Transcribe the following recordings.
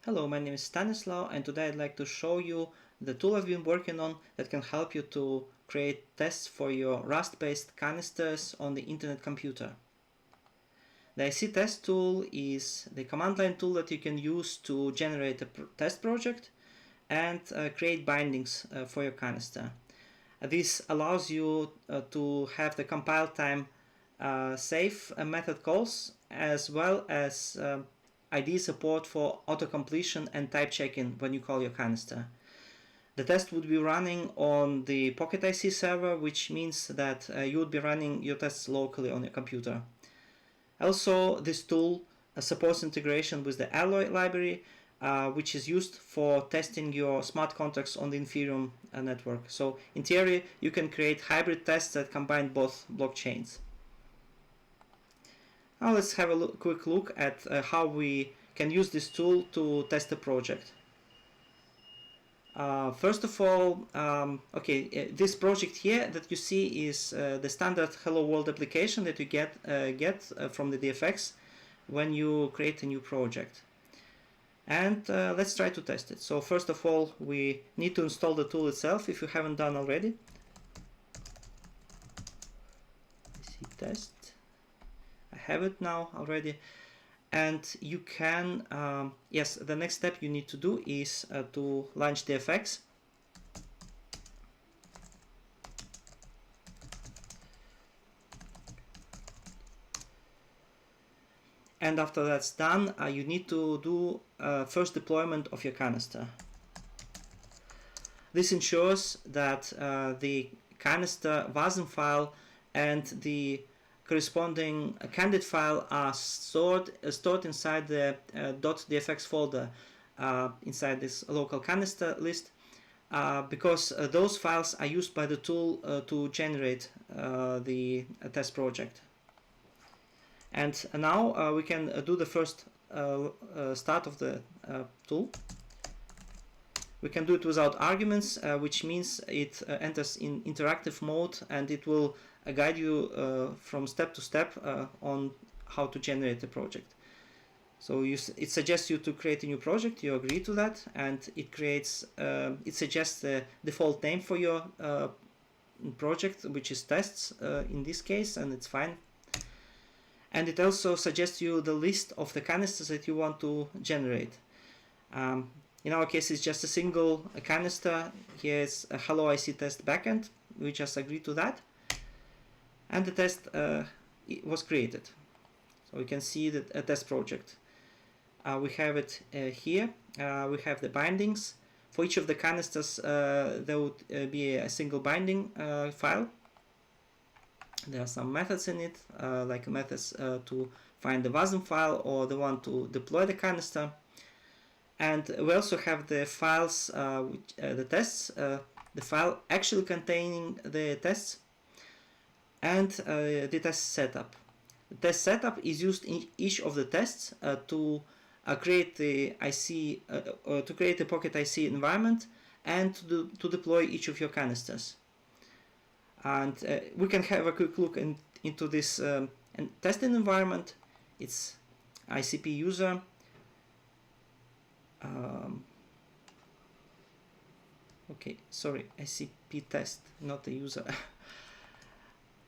Hello, my name is Stanislaw, and today I'd like to show you the tool I've been working on that can help you to create tests for your Rust-based canisters on the internet computer. The IC test tool is the command line tool that you can use to generate a test project and create bindings for your canister. This allows you to have the compile time safe method calls, as well as IDE support for auto-completion and type checking when you call your canister. The test would be running on the Pocket IC server, which means that you would be running your tests locally on your computer. Also, this tool supports integration with the Alloy library, which is used for testing your smart contracts on the Ethereum network. So in theory, you can create hybrid tests that combine both blockchains. Now let's have a quick look at how we can use this tool to test a project. First of all, this project here that you see is the standard Hello World application that you get from the DFX when you create a new project. And let's try to test it. So first of all, we need to install the tool itself if you haven't done already. Test. I have it now already. And you can, yes, the next step you need to do is to launch DFX. And after that's done, you need to do first deployment of your canister. This ensures that the canister Wasm file and the corresponding candid file are stored inside the .dfx folder inside this local canister list, because those files are used by the tool to generate the test project. And now we can do the first start of the tool. We can do it without arguments, which means it enters in interactive mode, and it will guide you from step to step on how to generate the project. So it suggests you to create a new project. You agree to that, and it suggests the default name for your project, which is tests in this case, and it's fine. And it also suggests you the list of the canisters that you want to generate. In our case, it's just a single canister. Here's a Hello IC test backend. We just agree to that. And the test was created. So we can see the test project. We have it here. We have the bindings. For each of the canisters, there would be a single binding file. There are some methods in it, like methods to find the Wasm file or the one to deploy the canister. And we also have the files, the tests, the file actually containing the tests, and the test setup. The test setup is used in each of the tests to create the IC, to create a Pocket IC environment, and to deploy each of your canisters. And we can have a quick look into this testing environment. It's ICP user. Okay, sorry, ICP test, not the user.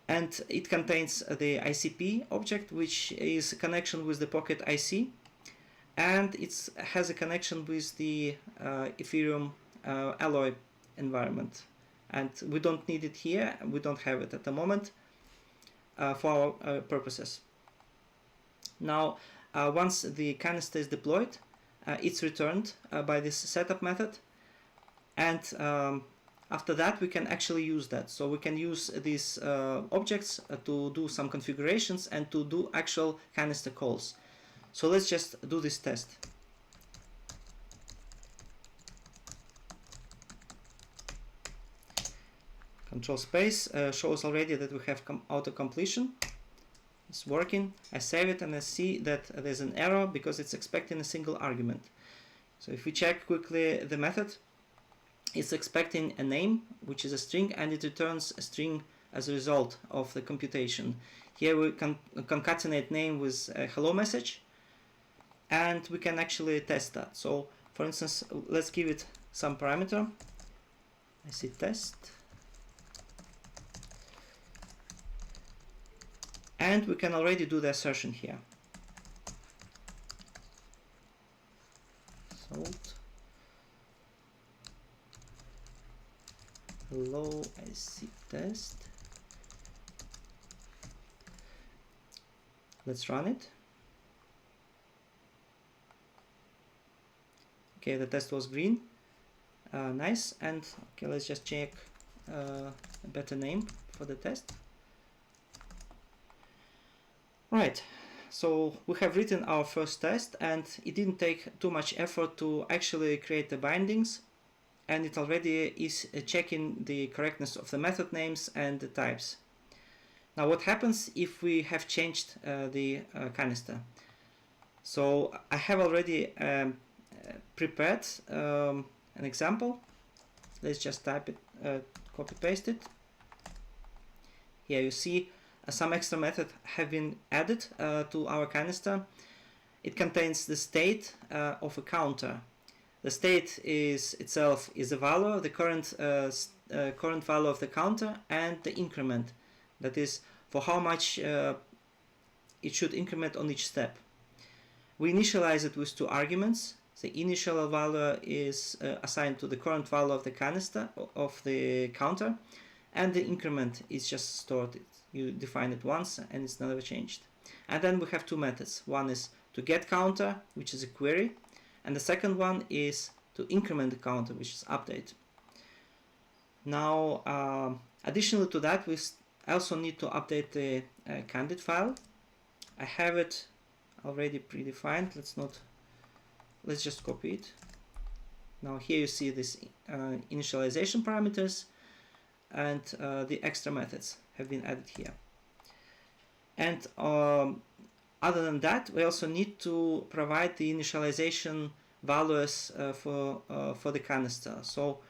And it contains the ICP object, which is a connection with the Pocket IC, and it has a connection with the Ethereum Alloy environment. And we don't need it here, we don't have it at the moment for our purposes. Now, once the canister is deployed, it's returned by this setup method, and after that we can actually use that. So we can use these objects to do some configurations and to do actual canister calls. So let's just do this test. Control space shows already that we have auto completion. It's working. I save it and I see that there's an error because it's expecting a single argument. So if we check quickly the method, it's expecting a name, which is a string, and it returns a string as a result of the computation. Here we can concatenate name with a hello message, and we can actually test that. So for instance, let's give it some parameter. I see test, and we can already do the assertion here. Salt. Hello, I see test. Let's run it. Okay, the test was green. Nice. And okay, let's just check a better name for the test. Right, so we have written our first test, and it didn't take too much effort to actually create the bindings, and it already is checking the correctness of the method names and the types. Now what happens if we have changed the canister? So I have already prepared an example. Let's just type it, copy paste it. Here you see some extra methods have been added to our canister. It contains the state of a counter. The state itself is a value, the current value of the counter, and the increment, that is for how much it should increment on each step. We initialize it with two arguments. The initial value is assigned to the current value of the canister of the counter, and the increment is just stored. You define it once and it's never changed. And then we have two methods. One is to get counter, which is a query, and the second one is to increment the counter, which is update. Now additionally to that, we also need to update the candid file. I have it already predefined. Let's just copy it. Now here you see this initialization parameters, and the extra methods have been added here. And other than that, we also need to provide the initialization values for the canister. So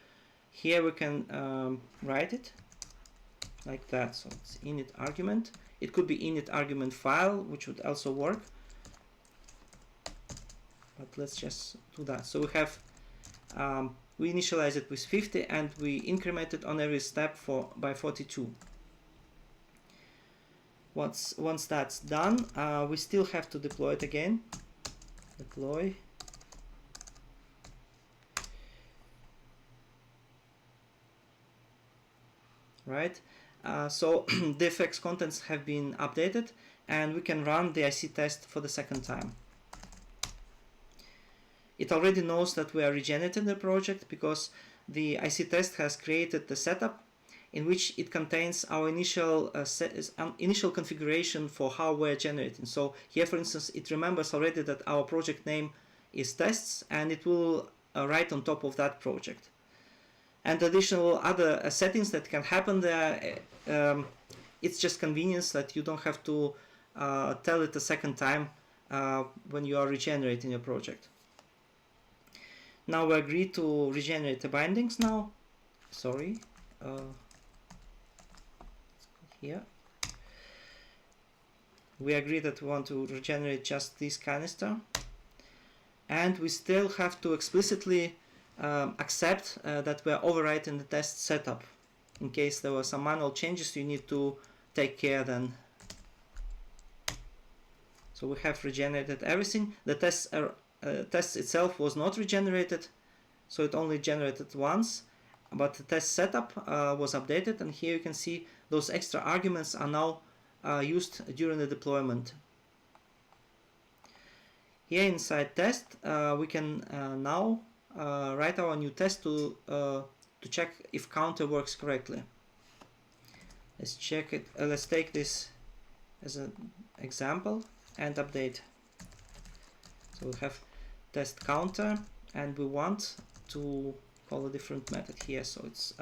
here we can write it like that. So it's init argument. It could be init argument file, which would also work. But let's just do that. So we have we initialize it with 50, and we increment it on every step by 42. Once that's done, we still have to deploy it again. Deploy. Right. So the FX contents have been updated, and we can run the IC test for the second time. It already knows that we are regenerating the project because the IC test has created the setup in which it contains our initial configuration for how we're generating. So here, for instance, it remembers already that our project name is tests, and it will write on top of that project. And additional other settings that can happen there, it's just convenience that you don't have to tell it a second time when you are regenerating your project. Now we agree to regenerate the bindings now. Sorry. Here. We agree that we want to regenerate just this canister. And we still have to explicitly accept that we are overwriting the test setup. In case there were some manual changes, you need to take care then. So we have regenerated everything. The test itself was not regenerated, so it only generated once, but the test setup was updated, and here you can see those extra arguments are now used during the deployment. Here inside test, we can now write our new test to check if counter works correctly. Let's check it. Let's take this as an example and update. So we have test counter, and we want to call a different method here. So it's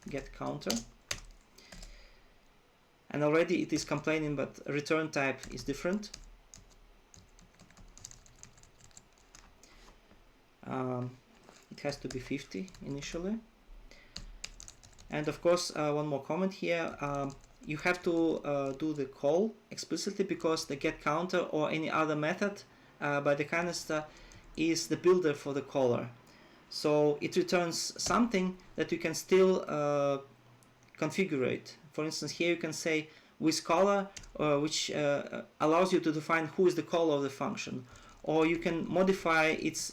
get counter. And already it is complaining, but return type is different. It has to be 50 initially. And of course, one more comment here. You have to do the call explicitly, because the get counter or any other method by the canister is the builder for the caller. So it returns something that you can still configure. For instance, here you can say with caller, which allows you to define who is the caller of the function, or you can modify its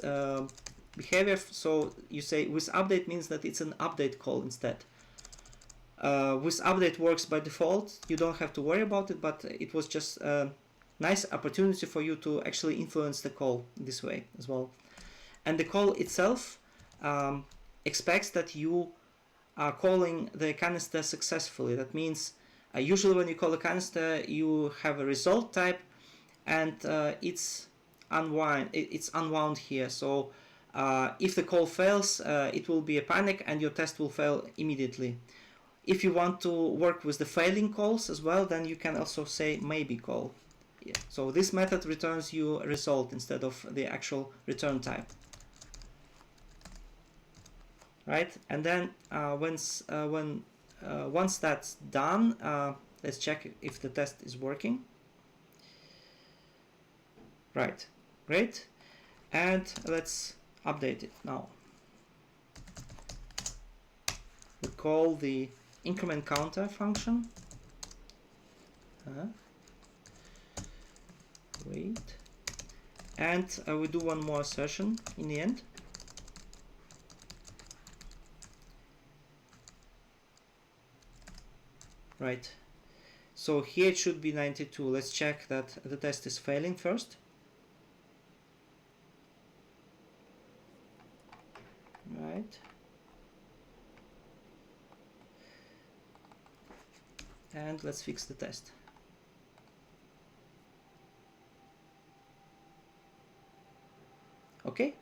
behavior. So you say with update means that it's an update call instead. With update works by default, you don't have to worry about it, but it was just a nice opportunity for you to actually influence the call this way as well. And the call itself expects that you are calling the canister successfully. That means usually when you call a canister, you have a result type, and it's unwound here. So if the call fails, it will be a panic and your test will fail immediately. If you want to work with the failing calls as well, then you can also say maybe call. Yeah. So this method returns you a result instead of the actual return type. Right, and then once that's done, let's check if the test is working. Right, great, and let's update it now. We call the increment counter function. Wait, and we do one more assertion in the end. Right, so here it should be 92. Let's check that the test is failing first. Right, and let's fix the test. Okay,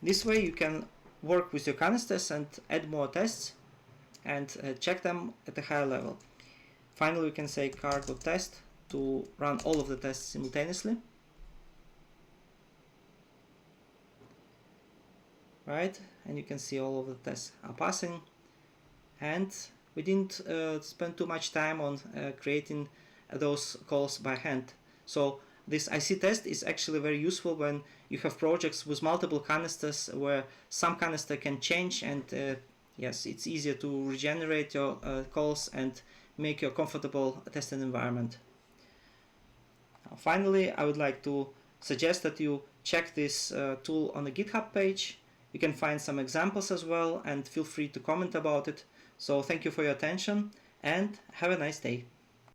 this way you can work with your canisters and add more tests and check them at a higher level. Finally, we can say cargo test to run all of the tests simultaneously. Right, and you can see all of the tests are passing, and we didn't spend too much time on creating those calls by hand. So this IC test is actually very useful when you have projects with multiple canisters where some canister can change, and yes, it's easier to regenerate your calls and make your comfortable testing environment. Finally, I would like to suggest that you check this tool on the GitHub page. You can find some examples as well, and feel free to comment about it. So thank you for your attention and have a nice day.